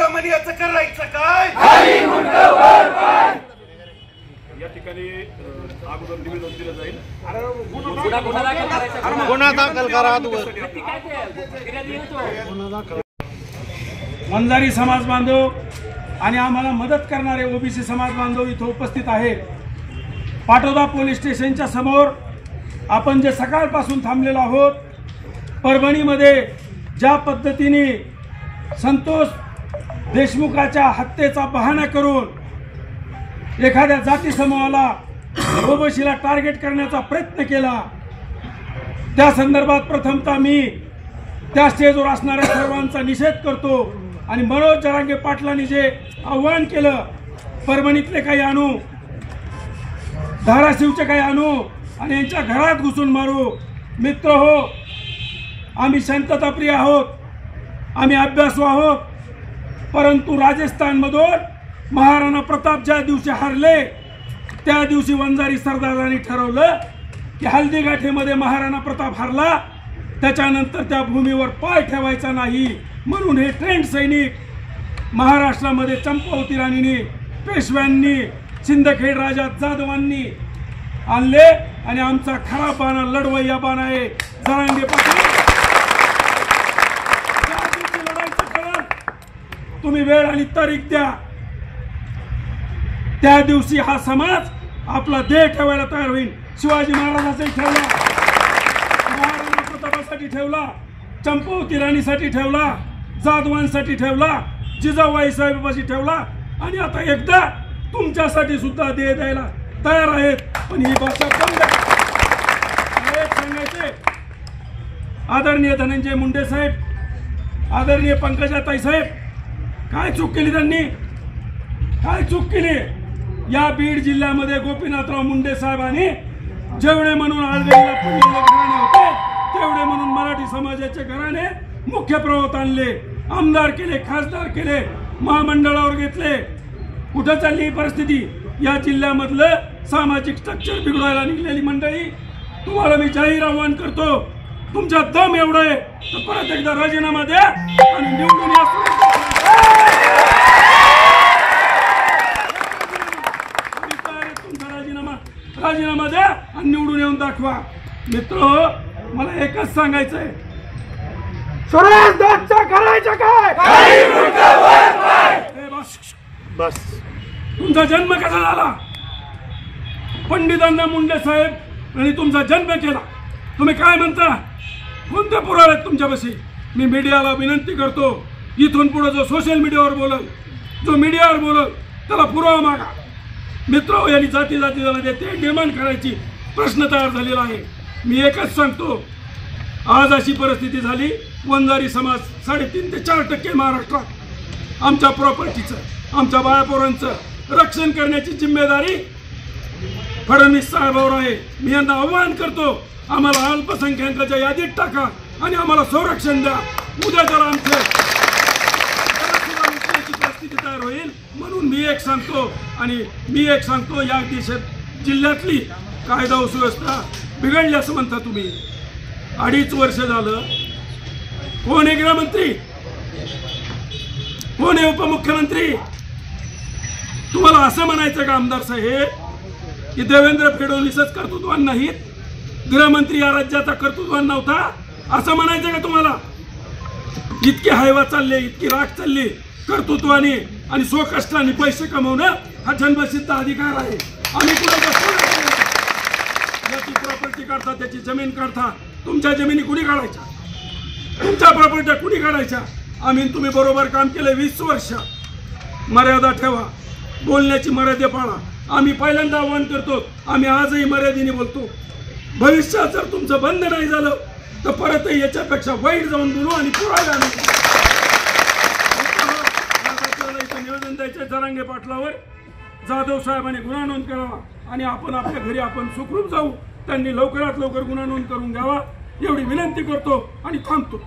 दमन याचं करायचं काय? या ठिकाणी अगोदर निवेदन दिलं जाईल। गुन्हा दाखल करा। वंजारी समाज बांधव आणि आम्हाला मदत करणारे ओबीसी समाज बांधव इथं उपस्थित आहेत। पाटोदा पोलीस स्टेशनच्या समोर आपण जे सकाळपासून थांबलेलो आहोत, परभणीमध्ये ज्या पद्धतीने संतोष देशमुखाच्या हत्येचा बहाणा करून एखाद्या जाती समूहाला ओबीसीला टार्गेट करण्याचा प्रयत्न केला, त्या संदर्भात प्रथमतः मी त्या स्टेजवर असणाऱ्या सर्वांचा निषेध करतो। आणि मनोज जरांगे पाटलांनी जे आव्हान केलं, परभणीतले काही आणू, धाराशिवचे काही आणू आणि यांच्या घरात घुसून मारू, मित्र हो, आम्ही शांतताप्रिय आहोत, आम्ही अभ्यासू आहोत, परंतु राजस्थानमधून महाराणा प्रताप ज्या दिवशी हारले त्या दिवशी वंजारी सरदारांनी ठरवलं की हल्दीघाटीमध्ये महाराणा प्रताप हारला, त्याच्यानंतर त्या भूमीवर पाय ठेवायचा नाही, म्हणून हे ट्रेंड सैनिक महाराष्ट्रामध्ये चंपावती राणींनी, पेशव्यांनी, सिंदखेड राजा जाधवांनी आणले आणि आमचा खरा बाणा लढवय्या बाणा आहे जरांगे पाटील। लढायचं करा, तुम्ही वेळ आणि तारीख द्या, त्या दिवशी हा समाज आपला देह ठेवायला तयार होईल। शिवाजी महाराजांसाठी ठेवला, महाराणा प्रतापासाठी ठेवला, चंपावती राणीसाठी ठेवला, जाधवांसाठी ठेवला, जिजाबाई साहेबांसाठी ठेवला आणि आता एकदा तुमच्यासाठी सुद्धा देह द्यायला तयार आहेत। पण ही भाषा बंद सांगायचे। आदरणीय धनंजय मुंडे साहेब, आदरणीय पंकजाताई साहेब, काय चूक केली त्यांनी? काय चूक केली? या बीड जिल्ह्यामध्ये गोपीनाथराव मुंडे साहेबांनी जेवढे म्हणून आळवेला पडलेले घराणे होते तेवढे म्हणून मराठी समाजाचे घराणे मुख्य प्रवाहात आणले, आमदार केले, खासदार केले, महामंडळावर घेतले। कुठं चालली ही परिस्थिती? या जिल्ह्यामधलं सामाजिक स्ट्रक्चर बिघडवायला निघलेली मंडळी, तुम्हाला मी जाहीर आव्हान करतो, तुमचा दम एवढा आहे तर परत एकदा राजीनामा द्या आणि निवडून या। तुमचा राजीनामा द्या आणि निवडून येऊन दाखवा। मित्र, मला एकच सांगायचंय, स्वराज दाखचा करायचं काय? बस तुमचा जन्म कसा झाला? पंडितांना मुंडे साहेब आणि तुमचा जन्म केला, तुम्ही काय म्हणता? कोणते पुरावे आहेत तुमच्यापाशी? मी मीडियाला विनंती करतो, इथून पुढे जो सोशल मीडियावर बोलल, जो मीडियावर बोलल, त्याला पुरावा मागा। मित्र, यांनी जाती जातीमध्ये ते डिमांड करायची प्रश्न तयार झालेला आहे। मी एकच सांगतो, आज अशी परिस्थिती झाली, वंजारी समाज 3.5 ते 4% महाराष्ट्रात आमच्या प्रॉपर्टीचं, आमच्या बाळापोरांचं रक्षण करण्याची जिम्मेदारी फडणवीस साहेबांवर आहे। मी यांना आव्हान करतो, आम्हाला अल्पसंख्याकांच्या यादीत टाका आणि आम्हाला संरक्षण द्या। उद्या जर आमची परिस्थिती तयार होईल, म्हणून मी एक सांगतो, या देशात जिल्ह्यातली कायदा व सुव्यवस्था बिघडली असं म्हणता तुम्ही। 2.5 वर्ष झालं, कोण आहे गृहमंत्री, कोण आहे उपमुख्यमंत्री? तुम्हाला असं म्हणायचं का आमदार साहेब की देवेंद्र फडणवीसच कर्तृत्वान नाहीत, गृहमंत्री या राज्याचा कर्तृत्वान नव्हता, असं म्हणायचं का तुम्हाला? इतकी हायवा चालले, इतकी राख चालली कर्तृत्वाने आणि स्वकष्टाने पैसे कमवणं हा जन्मसिद्ध अधिकार आहे। आम्ही याची प्रॉपर्टी काढता, त्याची जमीन काढता, तुमच्या जमिनी कुणी काढायच्या? तुमच्या प्रॉपर्ट्या कुणी काढायच्या? आम्ही तुम्ही बरोबर काम केलं 20 वर्ष। मर्यादा ठेवा, बोलण्याची मर्यादा पाळा। आम्ही पहिल्यांदा आव्हान करतो, आम्ही आजही मर्यादेने बोलतो। भविष्यात जर तुमचं बंद नाही झालं तर परतही याच्यापेक्षा वाईट जाऊन बोलू आणि पुरावे आणू। निवेदन द्यायचे जरांगे पाटलावर, जाधव साहेबांनी गुन्हा नोंद करावा आणि आपण आपल्या घरी आपण सुखरूप जाऊ। त्यांनी लवकरात लवकर गुन्हा नोंद करून घ्यावा एवढी विनंती करतो आणि थांबतो।